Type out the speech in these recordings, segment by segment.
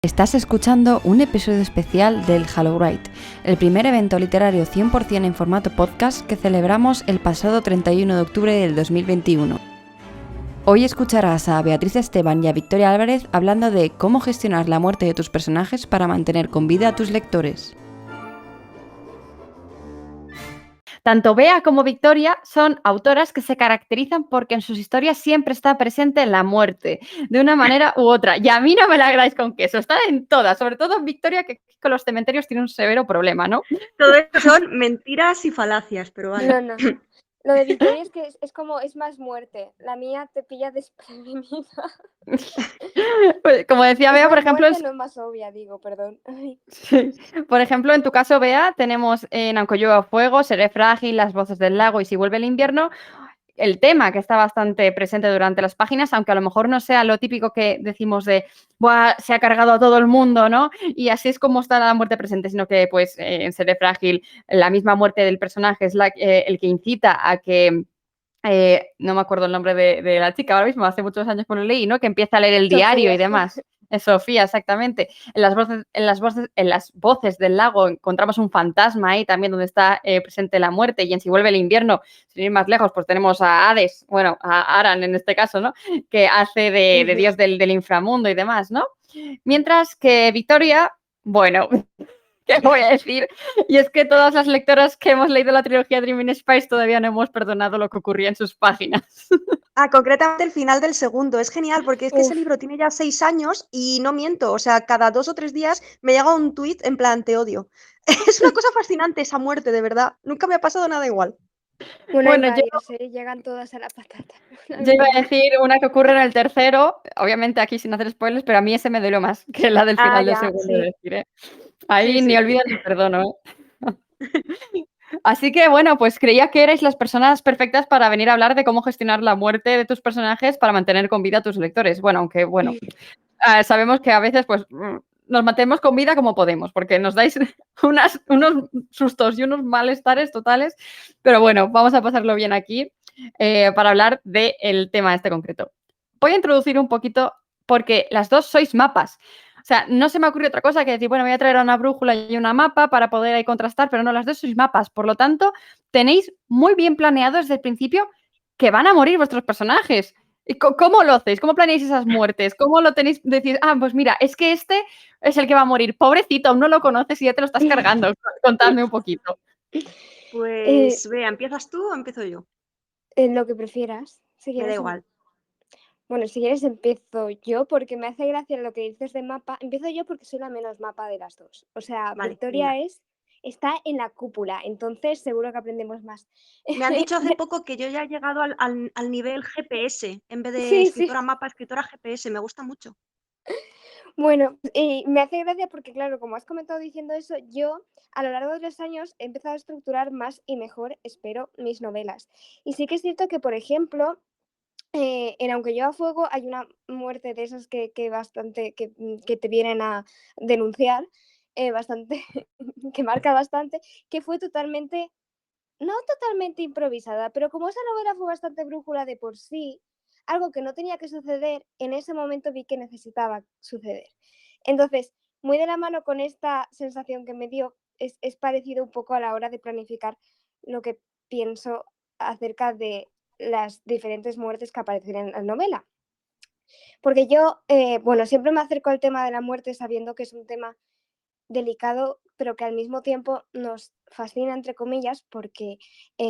Estás escuchando un episodio especial del HalloWrite, el primer evento literario 100% en formato podcast que celebramos el pasado 31 de octubre del 2021. Hoy escucharás a Beatriz Esteban y a Victoria Álvarez hablando de cómo gestionar la muerte de tus personajes para mantener con vida a tus lectores. Tanto Bea como Victoria son autoras que se caracterizan porque en sus historias siempre está presente la muerte, de una manera u otra. Y a mí no me la hagáis con queso, está en todas, sobre todo Victoria, que con los cementerios tiene un severo problema, ¿no? Todo esto son mentiras y falacias, pero vale. No. Lo de Victoria es que es como, es más muerte. La mía te pilla desprevenida. Pues, como decía Bea, por ejemplo, muerte, no es más obvia, digo, perdón. Sí. Por ejemplo, en tu caso, Bea, tenemos en Aunque llueva fuego, Seré frágil, Las voces del lago y Si vuelve el invierno, el tema que está bastante presente durante las páginas, aunque a lo mejor no sea lo típico que decimos de "Buah, se ha cargado a todo el mundo", ¿no? Y así es como está la muerte presente, sino que pues en Seré frágil la misma muerte del personaje es el que incita a que no me acuerdo el nombre de la chica ahora mismo, hace muchos años que lo leí, ¿no? Que empieza a leer el diario y demás. Es Sofía, exactamente. En las voces del lago encontramos un fantasma ahí también donde está presente la muerte, y en Si vuelve el invierno, sin ir más lejos, pues tenemos a Hades, bueno, a Aran en este caso, ¿no? Que hace de dios del inframundo y demás, ¿no? Mientras que Victoria, bueno, ¿qué voy a decir? Y es que todas las lectoras que hemos leído la trilogía Dreaming Spice todavía no hemos perdonado lo que ocurría en sus páginas. Concretamente el final del segundo. Es genial porque es que ese libro tiene ya 6 años y no miento. O sea, cada 2 o 3 días me llega un tuit en plan, te odio. Es una cosa fascinante esa muerte, de verdad. Nunca me ha pasado nada igual. Bueno, hay varias, llegan todas a la patata. Yo iba a decir una que ocurre en el tercero, obviamente aquí sin hacer spoilers, pero a mí ese me dolió más que la del final del segundo, sí. decir, ¿eh? Ahí Sí, ni sí. olvido ni perdono, ¿eh? Así que, bueno, pues creía que erais las personas perfectas para venir a hablar de cómo gestionar la muerte de tus personajes para mantener con vida a tus lectores. Bueno, aunque, bueno, sabemos que a veces, pues, nos mantenemos con vida como podemos, porque nos dais unos sustos y unos malestares totales, pero bueno, vamos a pasarlo bien aquí para hablar del tema este concreto. Voy a introducir un poquito, porque las dos sois mapas. O sea, no se me ocurre otra cosa que decir, bueno, voy a traer una brújula y una mapa para poder ahí contrastar, pero no, las dos sois mapas. Por lo tanto, tenéis muy bien planeado desde el principio que van a morir vuestros personajes. ¿Cómo lo hacéis? ¿Cómo planeáis esas muertes? ¿Cómo lo tenéis? Decir, pues mira, es que este es el que va a morir. Pobrecito, aún no lo conoces y ya te lo estás cargando. Contadme un poquito. Pues, Bea, ¿empiezas tú o empiezo yo? Lo que prefieras. Si Me da quieres, igual. Bueno, si quieres empiezo yo, porque me hace gracia lo que dices de mapa. Empiezo yo porque soy la menos mapa de las dos. O sea, Vale, Victoria venga. está en la cúpula, entonces seguro que aprendemos más. Me han dicho hace poco que yo ya he llegado al nivel GPS, en vez de Sí. escritora mapa, escritora GPS. Me gusta mucho. Bueno, me hace gracia porque, claro, como has comentado diciendo eso, yo a lo largo de los años he empezado a estructurar más y mejor, espero, mis novelas. Y sí que es cierto que, por ejemplo, en Aunque llueva fuego hay una muerte de esas que te vienen a denunciar, bastante, que marca bastante, que fue no totalmente improvisada, pero como esa novela fue bastante brújula de por sí, algo que no tenía que suceder, en ese momento vi que necesitaba suceder. Entonces, muy de la mano con esta sensación que me dio, es parecido un poco a la hora de planificar lo que pienso acerca de las diferentes muertes que aparecen en la novela. Porque yo, siempre me acerco al tema de la muerte sabiendo que es un tema delicado, pero que al mismo tiempo nos fascina, entre comillas, porque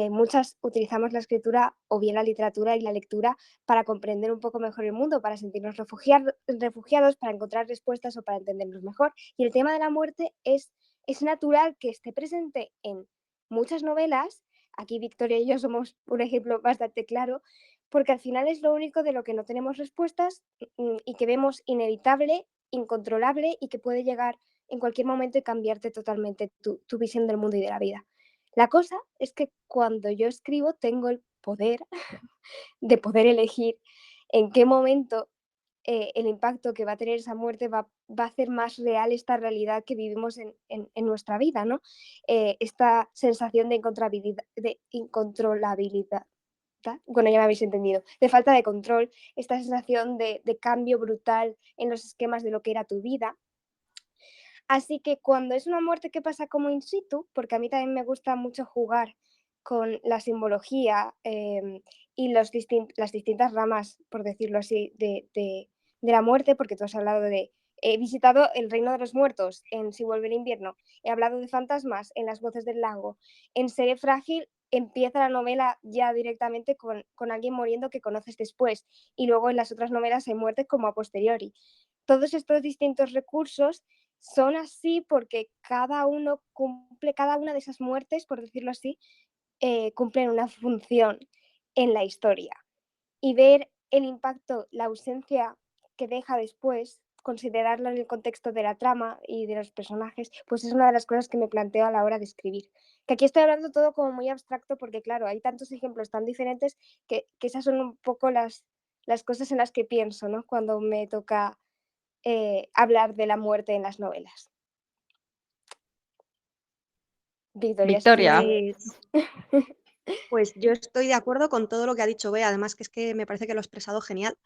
muchas utilizamos la escritura o bien la literatura y la lectura para comprender un poco mejor el mundo, para sentirnos refugiados, para encontrar respuestas o para entendernos mejor. Y el tema de la muerte es natural que esté presente en muchas novelas. Aquí Victoria y yo somos un ejemplo bastante claro, porque al final es lo único de lo que no tenemos respuestas y que vemos inevitable, incontrolable y que puede llegar en cualquier momento y cambiarte totalmente tu visión del mundo y de la vida. La cosa es que cuando yo escribo tengo el poder de poder elegir en qué momento el impacto que va a tener esa muerte va a hacer más real esta realidad que vivimos en nuestra vida, ¿no? Esta sensación de incontrolabilidad. Bueno, ya me habéis entendido, de falta de control, esta sensación de cambio brutal en los esquemas de lo que era tu vida. Así que cuando es una muerte que pasa como in situ, porque a mí también me gusta mucho jugar con la simbología y las distintas ramas, por decirlo así, de la muerte, porque tú has hablado de... He visitado el Reino de los Muertos en Si vuelve el invierno, he hablado de fantasmas en Las voces del lago, en Seré frágil empieza la novela ya directamente con alguien muriendo que conoces después y luego en las otras novelas hay muertes como a posteriori. Todos estos distintos recursos son así porque cada una de esas muertes, por decirlo así, cumplen una función en la historia. Y ver el impacto, la ausencia que deja después, considerarlo en el contexto de la trama y de los personajes, pues es una de las cosas que me planteo a la hora de escribir. Que aquí estoy hablando todo como muy abstracto porque, claro, hay tantos ejemplos tan diferentes que esas son un poco las cosas en las que pienso, ¿no? Cuando me toca hablar de la muerte en las novelas. Victoria, Victoria. Pues yo estoy de acuerdo con todo lo que ha dicho Bea, además que es que me parece que lo ha expresado genial.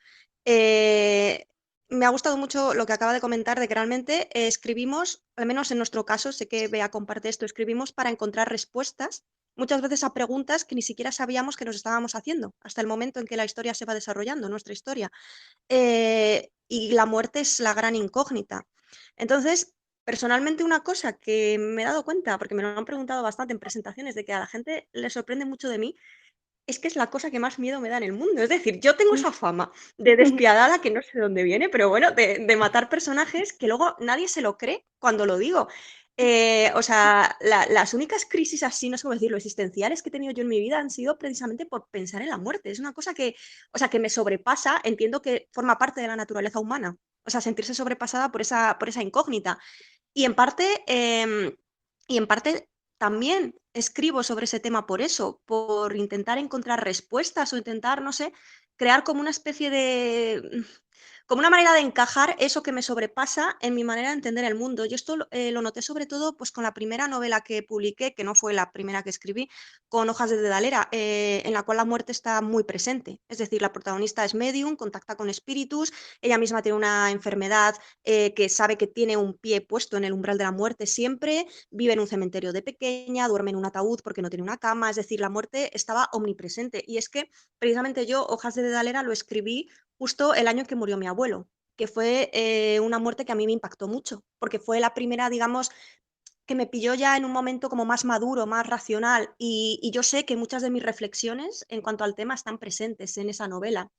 Me ha gustado mucho lo que acaba de comentar de que realmente escribimos, al menos en nuestro caso, sé que Bea comparte esto, escribimos para encontrar respuestas muchas veces a preguntas que ni siquiera sabíamos que nos estábamos haciendo hasta el momento en que la historia se va desarrollando, nuestra historia. Y la muerte es la gran incógnita. Entonces, personalmente una cosa que me he dado cuenta, porque me lo han preguntado bastante en presentaciones, de que a la gente le sorprende mucho de mí, es que es la cosa que más miedo me da en el mundo. Es decir, yo tengo esa fama de despiadada que no sé de dónde viene, pero bueno, de matar personajes que luego nadie se lo cree cuando lo digo. O sea, las únicas crisis así, no sé cómo decirlo, existenciales que he tenido yo en mi vida han sido precisamente por pensar en la muerte. Es una cosa que, o sea, que me sobrepasa, entiendo que forma parte de la naturaleza humana. O sea, sentirse sobrepasada por esa incógnita. Y en parte, y en parte también escribo sobre ese tema por eso, por intentar encontrar respuestas o intentar, no sé, crear como una especie de, como una manera de encajar eso que me sobrepasa en mi manera de entender el mundo. Yo esto lo noté sobre todo pues, con la primera novela que publiqué, que no fue la primera que escribí, con Hojas de Dedalera, en la cual la muerte está muy presente. Es decir, la protagonista es medium, contacta con espíritus, ella misma tiene una enfermedad que sabe que tiene un pie puesto en el umbral de la muerte siempre, vive en un cementerio de pequeña, duerme en un ataúd porque no tiene una cama, es decir, la muerte estaba omnipresente. Y es que precisamente yo Hojas de Dedalera lo escribí justo el año que murió mi abuelo, que fue una muerte que a mí me impactó mucho, porque fue la primera, digamos, que me pilló ya en un momento como más maduro, más racional, y yo sé que muchas de mis reflexiones en cuanto al tema están presentes en esa novela.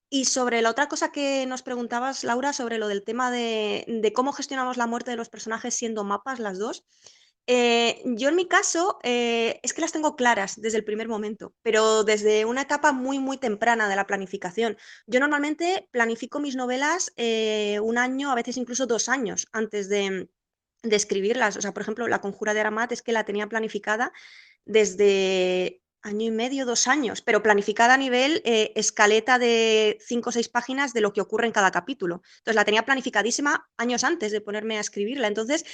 Y sobre la otra cosa que nos preguntabas, Laura, sobre lo del tema de cómo gestionamos la muerte de los personajes siendo mapas las dos, yo en mi caso es que las tengo claras desde el primer momento, pero desde una etapa muy, muy temprana de la planificación. Yo normalmente planifico mis novelas un año, a veces incluso 2 años antes de escribirlas. O sea, por ejemplo, La Conjura de Aramat es que la tenía planificada desde año y medio, 2 años, pero planificada a nivel escaleta de 5 o 6 páginas de lo que ocurre en cada capítulo. Entonces la tenía planificadísima años antes de ponerme a escribirla. Entonces,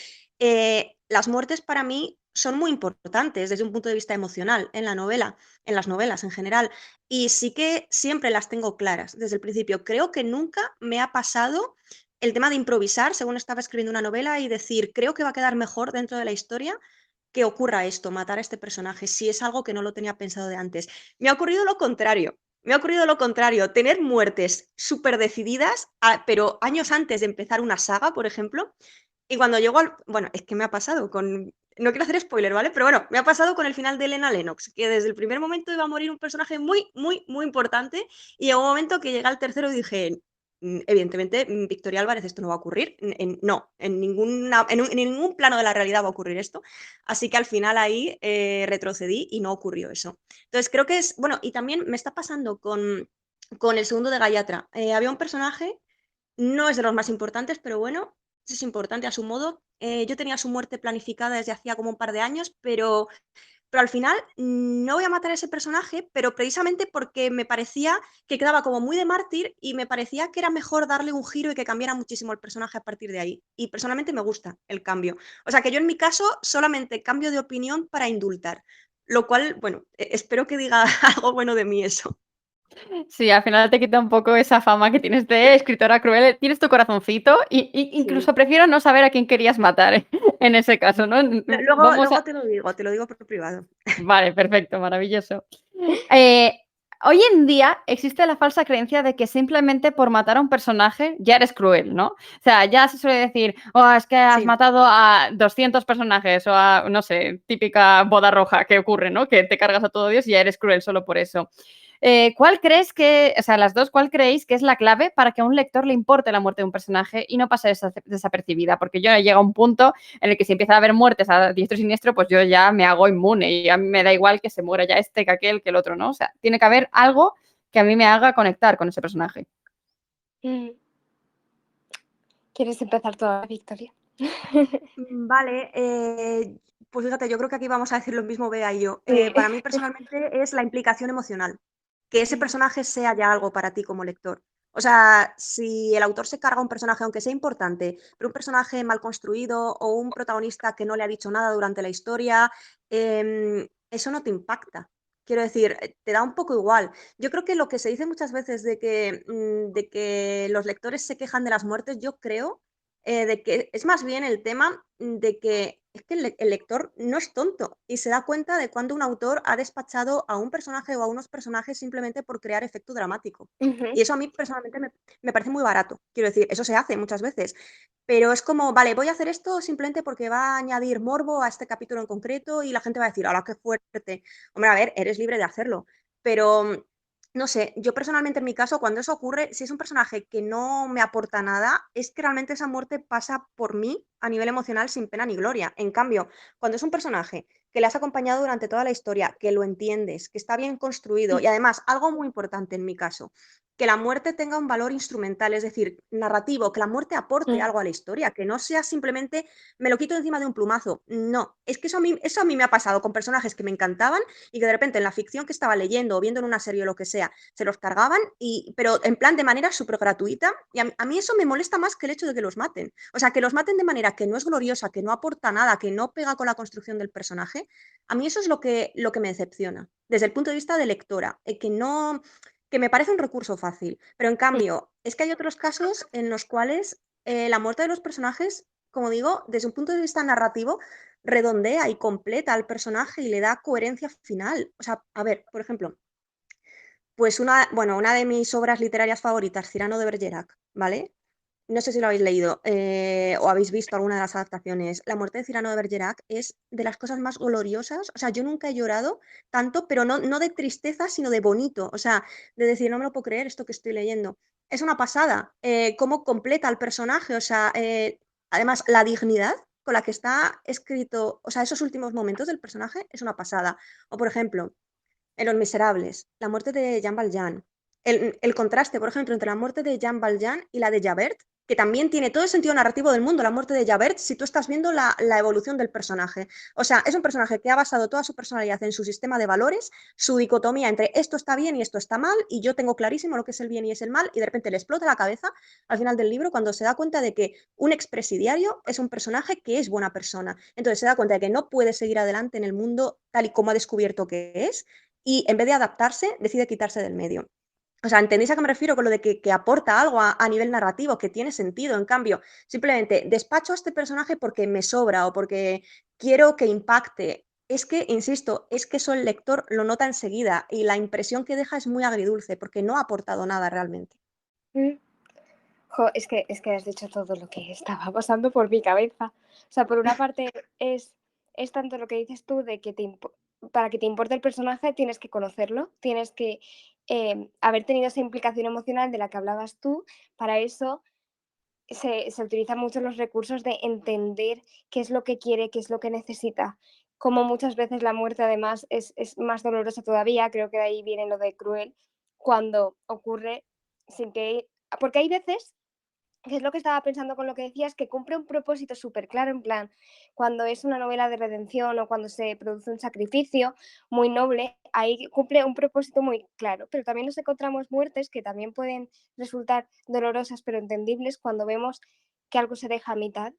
las muertes para mí son muy importantes desde un punto de vista emocional en la novela, en las novelas en general. Y sí que siempre las tengo claras desde el principio. Creo que nunca me ha pasado el tema de improvisar según estaba escribiendo una novela y decir, creo que va a quedar mejor dentro de la historia que ocurra esto, matar a este personaje, si es algo que no lo tenía pensado de antes. Me ha ocurrido lo contrario. Me ha ocurrido lo contrario, tener muertes súper decididas, pero años antes de empezar una saga, por ejemplo, y cuando llego al... Bueno, es que me ha pasado con... No quiero hacer spoiler, ¿vale? Pero bueno, me ha pasado con el final de Elena Lennox, que desde el primer momento iba a morir un personaje muy, muy, muy importante, y llegó un momento que llegué al tercero y dije, evidentemente, Victoria Álvarez, esto no va a ocurrir. No, en ningún plano de la realidad va a ocurrir esto. Así que al final ahí retrocedí y no ocurrió eso. Entonces creo que es, bueno, y también me está pasando con el segundo de Gayatra. Había un personaje, no es de los más importantes, pero bueno, es importante a su modo. Yo tenía su muerte planificada desde hacía como un par de años, pero al final no voy a matar a ese personaje, pero precisamente porque me parecía que quedaba como muy de mártir y me parecía que era mejor darle un giro y que cambiara muchísimo el personaje a partir de ahí. Y personalmente me gusta el cambio. O sea que yo en mi caso solamente cambio de opinión para indultar, lo cual, bueno, espero que diga algo bueno de mí eso. Sí, al final te quita un poco esa fama que tienes de escritora cruel. Tienes tu corazoncito y Sí. incluso prefiero no saber a quién querías matar en ese caso, ¿no? Luego, Vamos a... luego te lo digo por privado. Vale, perfecto, maravilloso. Eh, Hoy en día existe la falsa creencia de que simplemente por matar a un personaje ya eres cruel, ¿no? O sea, ya se suele decir, oh, es que has Sí. matado a 200 personajes o a, no sé, típica boda roja que ocurre, ¿no? Que te cargas a todo Dios y ya eres cruel solo por eso. ¿Cuál crees que, o sea, las dos, cuál creéis que es la clave para que a un lector le importe la muerte de un personaje y no pase desapercibida? Porque yo llega a un punto en el que si empieza a haber muertes a diestro y siniestro, pues yo ya me hago inmune y a mí me da igual que se muera ya este, que aquel, que el otro, ¿no? O sea, tiene que haber algo que a mí me haga conectar con ese personaje. Mm. ¿Quieres empezar toda Victoria? Vale, pues fíjate, yo creo que aquí vamos a decir lo mismo, Bea y yo. Sí. Para mí personalmente es la implicación emocional, que ese personaje sea ya algo para ti como lector. O sea, si el autor se carga un personaje, aunque sea importante, pero un personaje mal construido o un protagonista que no le ha dicho nada durante la historia, eso no te impacta. Quiero decir, te da un poco igual. Yo creo que lo que se dice muchas veces de que los lectores se quejan de las muertes, yo creo de que es más bien el tema de que es que el lector no es tonto y se da cuenta de cuando un autor ha despachado a un personaje o a unos personajes simplemente por crear efecto dramático. Ujú. Y eso a mí personalmente me parece muy barato. Quiero decir, eso se hace muchas veces. Pero es como, vale, voy a hacer esto simplemente porque va a añadir morbo a este capítulo en concreto y la gente va a decir, ¡hala, qué fuerte! Hombre, a ver, eres libre de hacerlo. Pero no sé, yo personalmente en mi caso, cuando eso ocurre, si es un personaje que no me aporta nada, es que realmente esa muerte pasa por mí a nivel emocional sin pena ni gloria. En cambio, cuando es un personaje que le has acompañado durante toda la historia, que lo entiendes, que está bien construido y además algo muy importante en mi caso, que la muerte tenga un valor instrumental, es decir, narrativo, que la muerte aporte Mm. algo a la historia, que no sea simplemente me lo quito encima de un plumazo. No, es que eso a mí me ha pasado con personajes que me encantaban y que de repente en la ficción que estaba leyendo o viendo en una serie o lo que sea, se los cargaban, pero en plan de manera súper gratuita. Y a mí eso me molesta más que el hecho de que los maten. O sea, que los maten de manera que no es gloriosa, que no aporta nada, que no pega con la construcción del personaje. A mí eso es lo que me decepciona, desde el punto de vista de lectora, que no que me parece un recurso fácil. Pero en cambio, es que hay otros casos en los cuales la muerte de los personajes, como digo, desde un punto de vista narrativo, redondea y completa al personaje y le da coherencia final. O sea, a ver, por ejemplo, pues una de mis obras literarias favoritas, Cyrano de Bergerac, ¿vale? No sé si lo habéis leído o habéis visto alguna de las adaptaciones. La muerte de Cyrano de Bergerac es de las cosas más gloriosas. O sea, yo nunca he llorado tanto, pero no de tristeza, sino de bonito. O sea, de decir, no me lo puedo creer esto que estoy leyendo. Es una pasada. Cómo completa el personaje. O sea, además, la dignidad con la que está escrito, o sea, esos últimos momentos del personaje es una pasada. O, por ejemplo, en Los Miserables, la muerte de Jean Valjean. El contraste, por ejemplo, entre la muerte de Jean Valjean y la de Javert, que también tiene todo el sentido narrativo del mundo, la muerte de Javert, si tú estás viendo la evolución del personaje. O sea, es un personaje que ha basado toda su personalidad en su sistema de valores, su dicotomía entre esto está bien y esto está mal, y yo tengo clarísimo lo que es el bien y es el mal, y de repente le explota la cabeza al final del libro cuando se da cuenta de que un expresidiario es un personaje que es buena persona. Entonces se da cuenta de que no puede seguir adelante en el mundo tal y como ha descubierto que es, y en vez de adaptarse, decide quitarse del medio. O sea, ¿entendéis a qué me refiero con lo de que aporta algo a nivel narrativo, que tiene sentido? En cambio, simplemente despacho a este personaje porque me sobra o porque quiero que impacte. Es que, insisto, es que eso el lector lo nota enseguida y la impresión que deja es muy agridulce porque no ha aportado nada realmente. Mm. Jo, es que has dicho todo lo que estaba pasando por mi cabeza. O sea, por una parte es tanto lo que dices tú de que para que te importe el personaje tienes que conocerlo, tienes que haber tenido esa implicación emocional de la que hablabas tú. Para eso se utilizan mucho los recursos de entender qué es lo que quiere, qué es lo que necesita. Como muchas veces la muerte además es más dolorosa todavía, creo que de ahí viene lo de cruel, cuando ocurre sin que... Porque hay veces que es lo que estaba pensando con lo que decías, que cumple un propósito súper claro, en plan, cuando es una novela de redención o cuando se produce un sacrificio muy noble, ahí cumple un propósito muy claro, pero también nos encontramos muertes que también pueden resultar dolorosas pero entendibles cuando vemos que algo se deja a mitad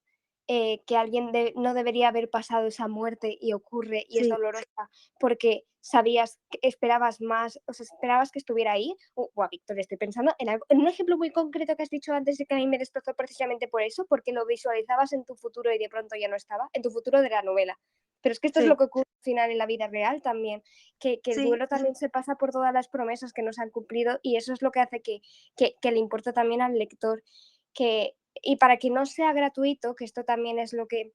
que alguien no debería haber pasado esa muerte y ocurre y es Sí, dolorosa porque sabías, que esperabas más, o sea, esperabas que estuviera ahí. Buah, Victoria, estoy pensando en un ejemplo muy concreto que has dicho antes de que a mí me destrozó precisamente por eso, porque lo visualizabas en tu futuro y de pronto ya no estaba, en tu futuro de la novela. Pero es que esto es lo sí, que ocurre al final en la vida real también, que el sí, duelo sí, sí. también se pasa por todas las promesas que nos han cumplido y eso es lo que hace que le importa también al lector. Y para que no sea gratuito, que esto también es lo que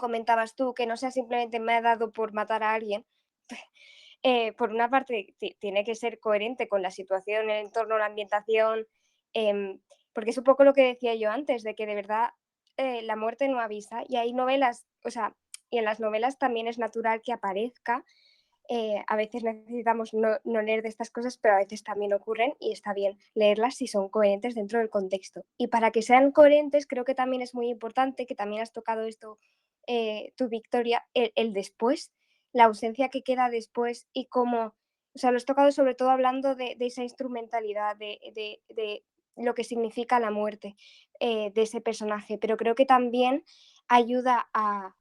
comentabas tú, que no sea simplemente me ha dado por matar a alguien, por una parte tiene que ser coherente con la situación, el entorno, la ambientación, em, porque es un poco lo que decía yo antes, de que de verdad la muerte no avisa y hay novelas, o sea, y en las novelas también es natural que aparezca. A veces necesitamos no leer de estas cosas, pero a veces también ocurren y está bien leerlas si son coherentes dentro del contexto. Y para que sean coherentes, creo que también es muy importante, que también has tocado esto tu Victoria, el después, la ausencia que queda después y cómo, o sea, lo has tocado sobre todo hablando de esa instrumentalidad, de lo que significa la muerte de ese personaje, pero creo que también ayuda a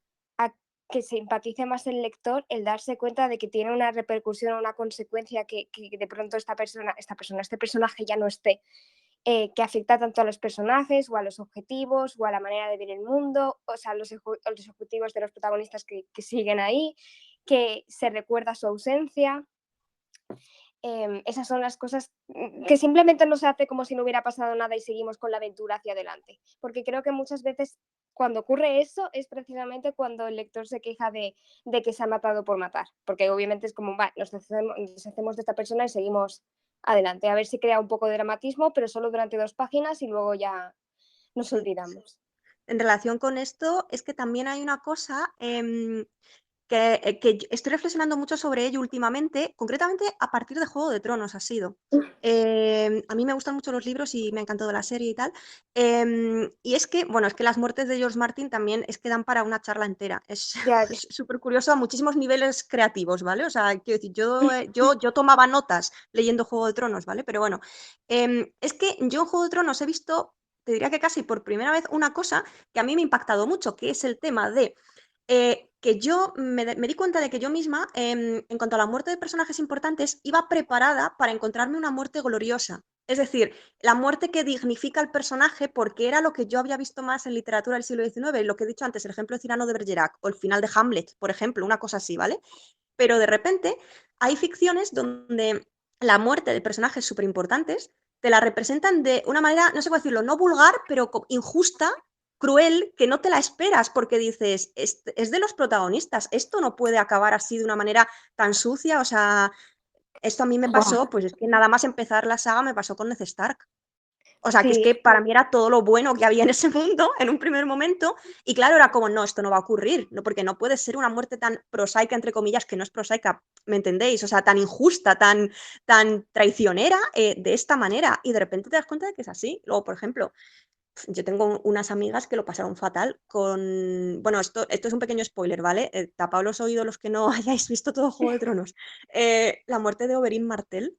que se empatice más el lector el darse cuenta de que tiene una repercusión, una consecuencia que de pronto este personaje ya no esté, que afecta tanto a los personajes o a los objetivos o a la manera de ver el mundo, o sea, los objetivos de los protagonistas que siguen ahí, que se recuerda su ausencia. Esas son las cosas que simplemente no se hace como si no hubiera pasado nada y seguimos con la aventura hacia adelante. Porque creo que muchas veces cuando ocurre eso es precisamente cuando el lector se queja de que se ha matado por matar. Porque obviamente es como, va, nos deshacemos de esta persona y seguimos adelante. A ver si crea un poco de dramatismo, pero solo durante 2 páginas y luego ya nos Sí, sí. olvidamos. En relación con esto, es que también hay una cosa que estoy reflexionando mucho sobre ello últimamente, concretamente a partir de Juego de Tronos ha sido. A mí me gustan mucho los libros y me ha encantado la serie y tal. Y es que, bueno, es que las muertes de George Martin también es que dan para una charla entera. Es Ya, ya. es súper curioso a muchísimos niveles creativos, ¿vale? O sea, quiero decir, yo tomaba notas leyendo Juego de Tronos, ¿vale? Pero bueno, es que yo en Juego de Tronos he visto, te diría que casi por primera vez, una cosa que a mí me ha impactado mucho, que es el tema de que yo me di cuenta de que yo misma, en cuanto a la muerte de personajes importantes, iba preparada para encontrarme una muerte gloriosa. Es decir, la muerte que dignifica al personaje porque era lo que yo había visto más en literatura del siglo XIX, lo que he dicho antes, el ejemplo de Cyrano de Bergerac o el final de Hamlet, por ejemplo, una cosa así, ¿vale? Pero de repente hay ficciones donde la muerte de personajes súper importantes te la representan de una manera, no sé cómo decirlo, no vulgar, pero injusta, cruel, que no te la esperas porque dices, es de los protagonistas, esto no puede acabar así de una manera tan sucia, o sea, esto a mí me Buah, pasó, pues es que nada más empezar la saga me pasó con Ned Stark. O sea, que es sí, que para mí era todo lo bueno que había en ese mundo en un primer momento. Y claro, era como, no, esto no va a ocurrir, ¿no? Porque no puede ser una muerte tan prosaica, entre comillas, que no es prosaica, ¿me entendéis? O sea, tan injusta, tan traicionera de esta manera. Y de repente te das cuenta de que es así. Luego, por ejemplo, yo tengo unas amigas que lo pasaron fatal con... Bueno, esto es un pequeño spoiler, ¿vale? Tapaos los oídos los que no hayáis visto todo Juego de Tronos. La muerte de Oberyn Martell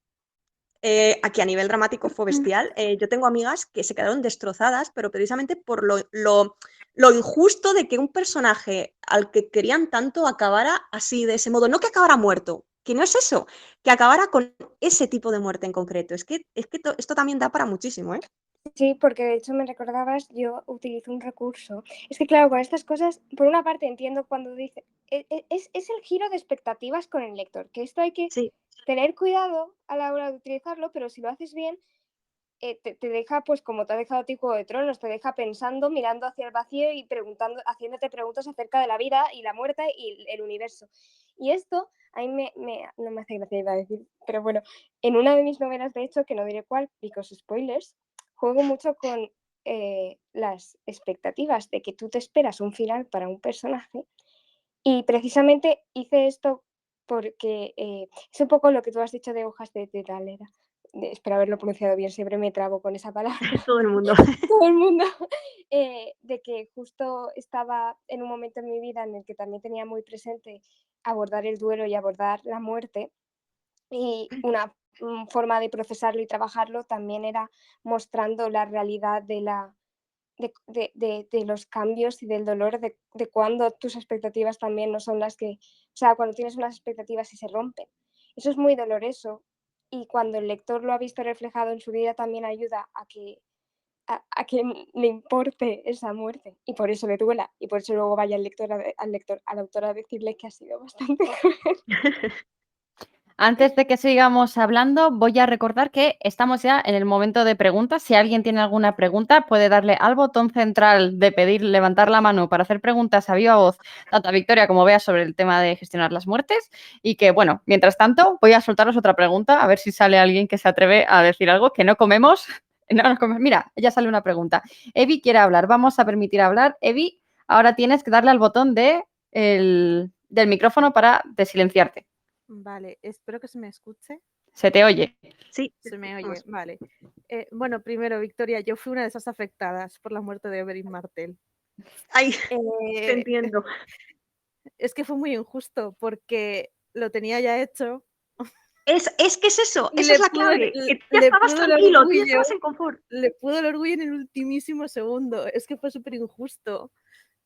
aquí a nivel dramático fue bestial. Yo tengo amigas que se quedaron destrozadas, pero precisamente por lo injusto de que un personaje al que querían tanto acabara así, de ese modo. No que acabara muerto, que no es eso, que acabara con ese tipo de muerte en concreto. Es que esto también da para muchísimo, ¿eh? sí, porque de hecho me recordabas, yo utilizo un recurso. Es que claro, con estas cosas, por una parte entiendo cuando dice, es el giro de expectativas con el lector, que esto hay que Sí, tener cuidado a la hora de utilizarlo, pero si lo haces bien, te deja, pues como te ha dejado a ti Juego de Tronos, te deja pensando, mirando hacia el vacío y preguntando, haciéndote preguntas acerca de la vida y la muerte y el universo. Y esto a mí no me hace gracia, iba a decir, pero bueno, en una de mis novelas, de hecho, que no diré cuál, because spoilers, juego mucho con las expectativas de que tú te esperas un final para un personaje y precisamente hice esto porque es un poco lo que tú has dicho de hojas de tal era. Espero haberlo pronunciado bien, siempre me trabo con esa palabra. todo el mundo. Todo el mundo. De que justo estaba en un momento en mi vida en el que también tenía muy presente abordar el duelo y abordar la muerte. Y una forma de procesarlo y trabajarlo también era mostrando la realidad de los cambios y del dolor de cuando tus expectativas también no son las que, o sea, cuando tienes unas expectativas y se rompen. Eso es muy doloroso y cuando el lector lo ha visto reflejado en su vida también ayuda a que le importe esa muerte y por eso le duela y por eso luego vaya al autor a decirle que ha sido bastante cruel. Antes de que sigamos hablando, voy a recordar que estamos ya en el momento de preguntas. Si alguien tiene alguna pregunta, puede darle al botón central de pedir, levantar la mano para hacer preguntas a viva voz, tanto a Victoria como Bea, sobre el tema de gestionar las muertes. Y que, bueno, mientras tanto, voy a soltaros otra pregunta, a ver si sale alguien que se atreve a decir algo que no comemos. No nos comemos. Mira, ya sale una pregunta. Evi quiere hablar. Vamos a permitir hablar. Evi, ahora tienes que darle al botón del micrófono para desilenciarte. Vale, espero que se me escuche. Se te oye. Sí, Se me oye, vale. Bueno, primero, Victoria, yo fui una de esas afectadas por la muerte de Oberyn Martell. Ay, te entiendo. Es que fue muy injusto porque lo tenía ya hecho. Es que es eso, Y esa es la clave. Que tú ya estabas tranquilo, tú ya estabas en confort. Le pudo el orgullo en el ultimísimo segundo. Es que fue súper injusto.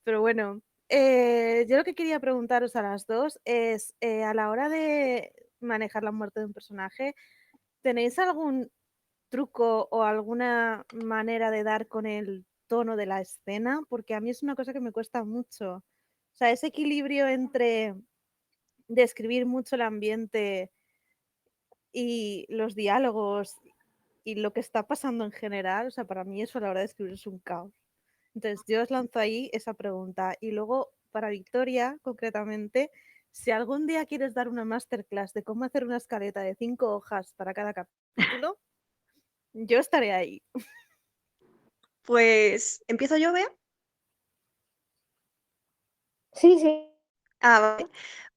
Pero bueno, yo lo que quería preguntaros a las dos es, a la hora de manejar la muerte de un personaje, ¿tenéis algún truco o alguna manera de dar con el tono de la escena? Porque a mí es una cosa que me cuesta mucho. O sea, ese equilibrio entre describir mucho el ambiente y los diálogos y lo que está pasando en general, o sea, para mí eso a la hora de escribir es un caos. Entonces, yo os lanzo ahí esa pregunta. Y luego, para Victoria, concretamente, si algún día quieres dar una masterclass de cómo hacer una escaleta de 5 hojas para cada capítulo, yo estaré ahí. Pues, ¿empiezo yo, Bea? Sí, sí. Vale.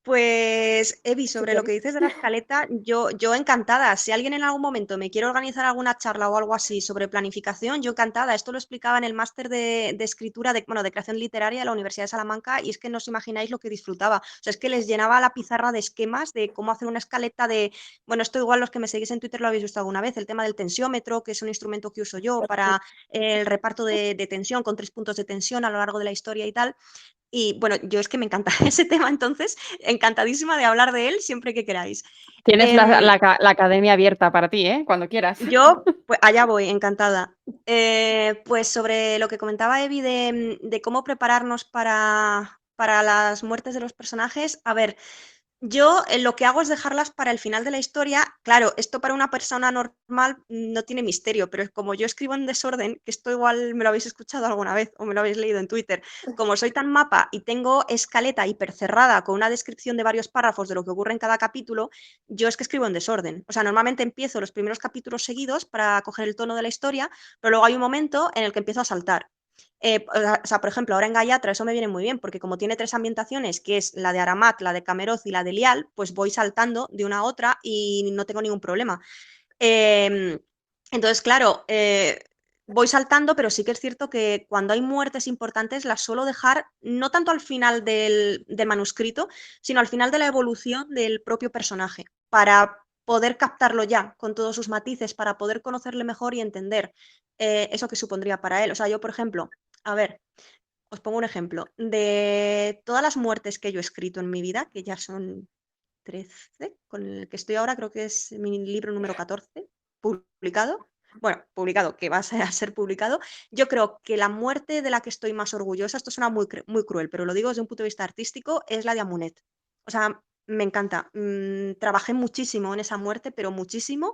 Pues, Evi, sobre lo que quieres. dices de la escaleta, yo encantada. Si alguien en algún momento me quiere organizar alguna charla o algo así sobre planificación, yo encantada. Esto lo explicaba en el máster de escritura, de creación literaria de la Universidad de Salamanca, y es que no os imagináis lo que disfrutaba. O sea, es que les llenaba la pizarra de esquemas de cómo hacer una escaleta de, bueno, esto igual los que me seguís en Twitter lo habéis visto alguna vez, el tema del tensiómetro, que es un instrumento que uso yo para el reparto de tensión, con 3 puntos de tensión a lo largo de la historia y tal. Y bueno, yo es que me encanta ese tema, entonces encantadísima de hablar de él siempre que queráis. Tienes la academia abierta para ti, ¿eh? Cuando quieras. Yo, pues allá voy, encantada. Pues sobre lo que comentaba Evi de cómo prepararnos para las muertes de los personajes, a ver, yo lo que hago es dejarlas para el final de la historia. Claro, esto para una persona normal no tiene misterio, pero como yo escribo en desorden, que esto igual me lo habéis escuchado alguna vez o me lo habéis leído en Twitter, como soy tan mapa y tengo escaleta hipercerrada con una descripción de varios párrafos de lo que ocurre en cada capítulo, yo es que escribo en desorden. O sea, normalmente empiezo los primeros capítulos seguidos para coger el tono de la historia, pero luego hay un momento en el que empiezo a saltar. O sea, por ejemplo, ahora en Gayatra eso me viene muy bien, porque como tiene 3 ambientaciones, que es la de Aramat, la de Cameroz y la de Lial, pues voy saltando de una a otra y no tengo ningún problema. Entonces, claro, voy saltando, pero sí que es cierto que cuando hay muertes importantes las suelo dejar no tanto al final del manuscrito, sino al final de la evolución del propio personaje, para poder captarlo ya con todos sus matices, para poder conocerle mejor y entender eso que supondría para él. O sea, yo, por ejemplo, a ver, os pongo un ejemplo. De todas las muertes que yo he escrito en mi vida, que ya son 13, con el que estoy ahora creo que es mi libro número 14, publicado. Bueno, publicado, que va a ser publicado. Yo creo que la muerte de la que estoy más orgullosa, esto suena muy, muy cruel, pero lo digo desde un punto de vista artístico, es la de Amunet. O sea, me encanta. Trabajé muchísimo en esa muerte, pero muchísimo.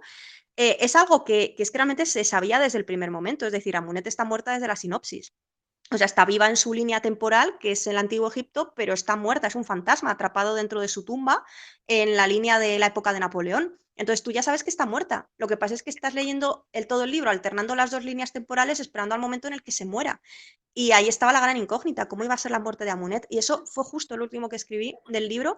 Es algo que es que realmente se sabía desde el primer momento, es decir, Amunet está muerta desde la sinopsis. O sea, está viva en su línea temporal, que es el Antiguo Egipto, pero está muerta, es un fantasma atrapado dentro de su tumba en la línea de la época de Napoleón. Entonces tú ya sabes que está muerta. Lo que pasa es que estás leyendo todo el libro, alternando las 2 líneas temporales, esperando al momento en el que se muera. Y ahí estaba la gran incógnita, cómo iba a ser la muerte de Amunet. Y eso fue justo el último que escribí del libro,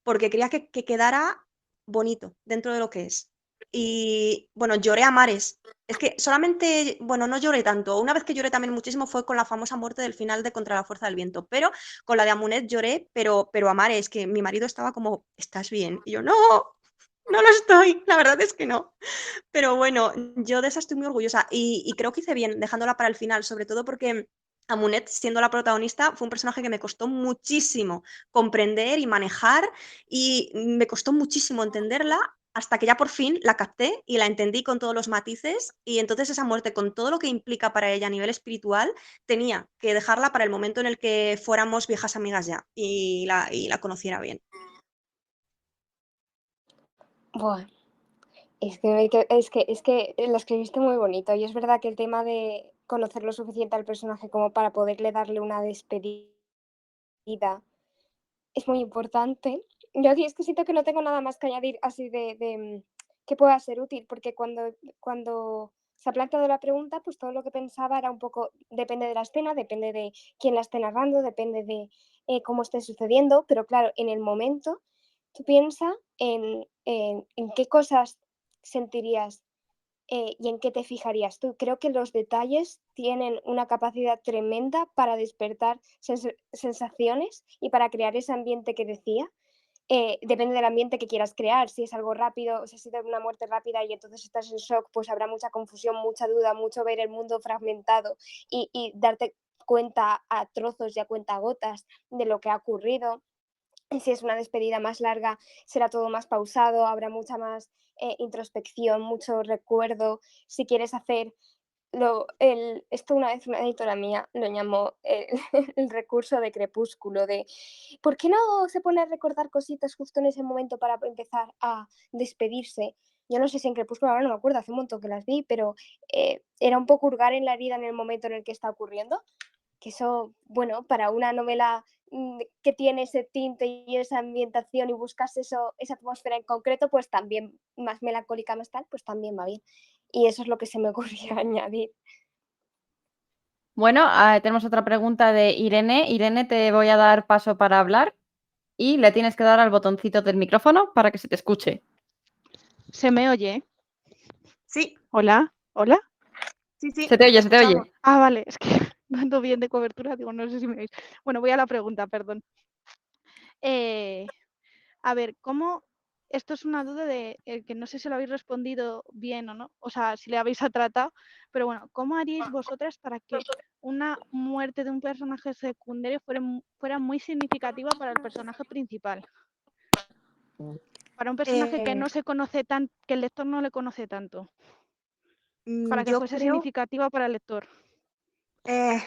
porque quería que quedara bonito dentro de lo que es. Y bueno, lloré a mares. Es que solamente, bueno, no lloré tanto. Una vez que lloré también muchísimo fue con la famosa muerte del final de Contra la fuerza del viento. Pero con la de Amunet lloré, pero a mares, que mi marido estaba como, ¿estás bien? Y yo, no. No lo estoy, la verdad es que no. Pero bueno, yo de esa estoy muy orgullosa y creo que hice bien dejándola para el final, sobre todo porque Amunet, siendo la protagonista, fue un personaje que me costó muchísimo comprender y manejar y me costó muchísimo entenderla hasta que ya por fin la capté y la entendí con todos los matices y entonces esa muerte con todo lo que implica para ella a nivel espiritual, tenía que dejarla para el momento en el que fuéramos viejas amigas ya y la conociera bien. Buah, es que lo escribiste muy bonito y es verdad que el tema de conocer lo suficiente al personaje como para poderle darle una despedida es muy importante. Yo aquí es que siento que no tengo nada más que añadir así que pueda ser útil, porque cuando se ha planteado la pregunta, pues todo lo que pensaba era un poco, depende de la escena, depende de quién la esté narrando, depende de cómo esté sucediendo, pero claro, en el momento tú piensas en qué cosas sentirías y en qué te fijarías tú. Creo que los detalles tienen una capacidad tremenda para despertar sensaciones y para crear ese ambiente que decía. Depende del ambiente que quieras crear. Si es algo rápido, o sea, si es una muerte rápida y entonces estás en shock, pues habrá mucha confusión, mucha duda, mucho ver el mundo fragmentado y darte cuenta a trozos y a cuentagotas de lo que ha ocurrido. Si es una despedida más larga, será todo más pausado, habrá mucha más introspección, mucho recuerdo. Si quieres hacer esto una vez una editora mía lo llamó el recurso de crepúsculo, de ¿por qué no se pone a recordar cositas justo en ese momento para empezar a despedirse? Yo no sé si en Crepúsculo, ahora no me acuerdo, hace un montón que las vi, pero era un poco hurgar en la herida en el momento en el que está ocurriendo, que eso, bueno, para una novela que tiene ese tinte y esa ambientación y buscas esa atmósfera en concreto, pues también más melancólica, más tal, pues también va bien. Y eso es lo que se me ocurría añadir. Bueno, tenemos otra pregunta de Irene. Irene, te voy a dar paso para hablar y le tienes que dar al botoncito del micrófono para que se te escuche. ¿Se me oye? Sí, Hola, hola. sí, Se te te oye, se te oye. escuchamos. Ah, vale, es que no ando bien de cobertura, digo, no sé si me veis. Bueno, voy a la pregunta, perdón. A ver, ¿cómo? Esto es una duda de que no sé si lo habéis respondido bien o no, o sea, si le habéis tratado, pero bueno, ¿cómo haríais vosotras para que una muerte de un personaje secundario fuera muy significativa para el personaje principal? Para un personaje que Eh, no se conoce tan, que el lector no le conoce tanto, para que yo fuese creo significativa para el lector.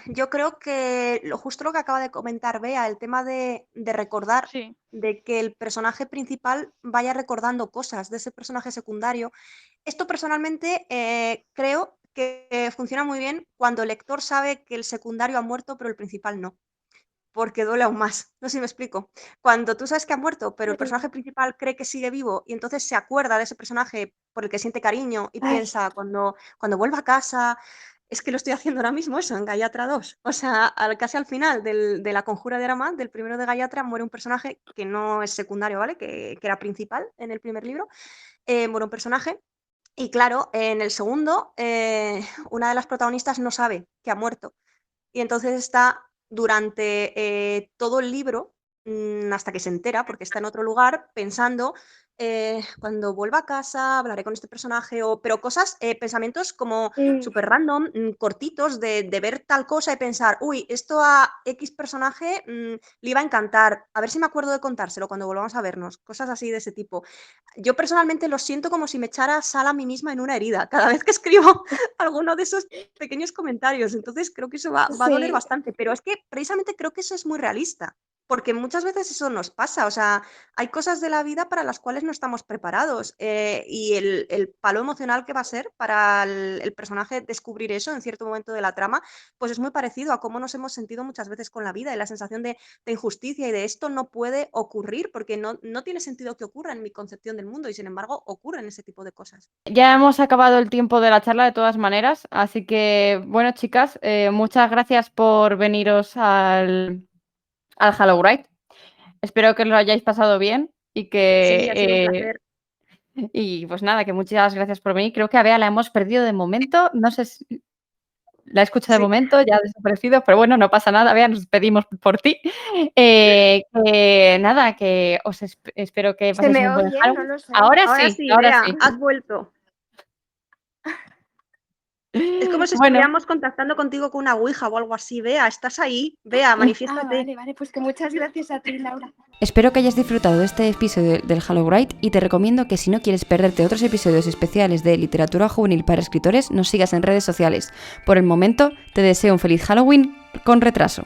Yo creo que justo lo que acaba de comentar Bea, el tema de recordar, Sí. de que el personaje principal vaya recordando cosas de ese personaje secundario. Esto personalmente creo que funciona muy bien cuando el lector sabe que el secundario ha muerto, pero el principal no, porque duele aún más. No sé si me explico. Cuando tú sabes que ha muerto, pero el personaje principal cree que sigue vivo y entonces se acuerda de ese personaje por el que siente cariño y Ay, piensa cuando vuelva a casa, es que lo estoy haciendo ahora mismo eso en Gayatra 2. O sea, casi al final de la conjura de Aramat, del primero de Gayatra, muere un personaje que no es secundario, ¿vale? Que era principal en el primer libro. Muere un personaje. Y claro, en el segundo, una de las protagonistas no sabe que ha muerto. Y entonces está durante todo el libro, hasta que se entera, porque está en otro lugar, pensando, cuando vuelva a casa hablaré con este personaje, pero cosas, pensamientos como mm, súper random, cortitos, de ver tal cosa y pensar, uy, esto a X personaje le iba a encantar, a ver si me acuerdo de contárselo cuando volvamos a vernos, cosas así de ese tipo. Yo personalmente lo siento como si me echara sal a mí misma en una herida cada vez que escribo alguno de esos pequeños comentarios. Entonces creo que eso va a doler sí, bastante, pero es que precisamente creo que eso es muy realista, porque muchas veces eso nos pasa, o sea, hay cosas de la vida para las cuales no estamos preparados y el palo emocional que va a ser para el personaje descubrir eso en cierto momento de la trama, pues es muy parecido a cómo nos hemos sentido muchas veces con la vida y la sensación de injusticia y de esto no puede ocurrir porque no tiene sentido que ocurra en mi concepción del mundo y sin embargo ocurren ese tipo de cosas. Ya hemos acabado el tiempo de la charla de todas maneras, así que bueno, chicas, muchas gracias por veniros al Hello Bright. Espero que lo hayáis pasado bien y Sí, ha sido un que placer. y pues nada, que muchas gracias por venir. Creo que a Bea la hemos perdido de momento. No sé si... La he escuchado de Sí. momento, ya ha desaparecido, pero bueno, no pasa nada, Bea, nos despedimos por ti. Nada, que os espero que ¿Se paséis me un buen oye? No Halloween. lo sé. Ahora Ahora sí, sí, ahora Bea, sí. has vuelto. Es como si Bueno, estuviéramos contactando contigo con una ouija o algo así. Bea, estás ahí. Bea, Ah, manifiéstate. vale, pues que muchas gracias a ti, Laura. Espero que hayas disfrutado de este episodio del Hallowrite y te recomiendo que si no quieres perderte otros episodios especiales de literatura juvenil para escritores, nos sigas en redes sociales. Por el momento, te deseo un feliz Halloween con retraso.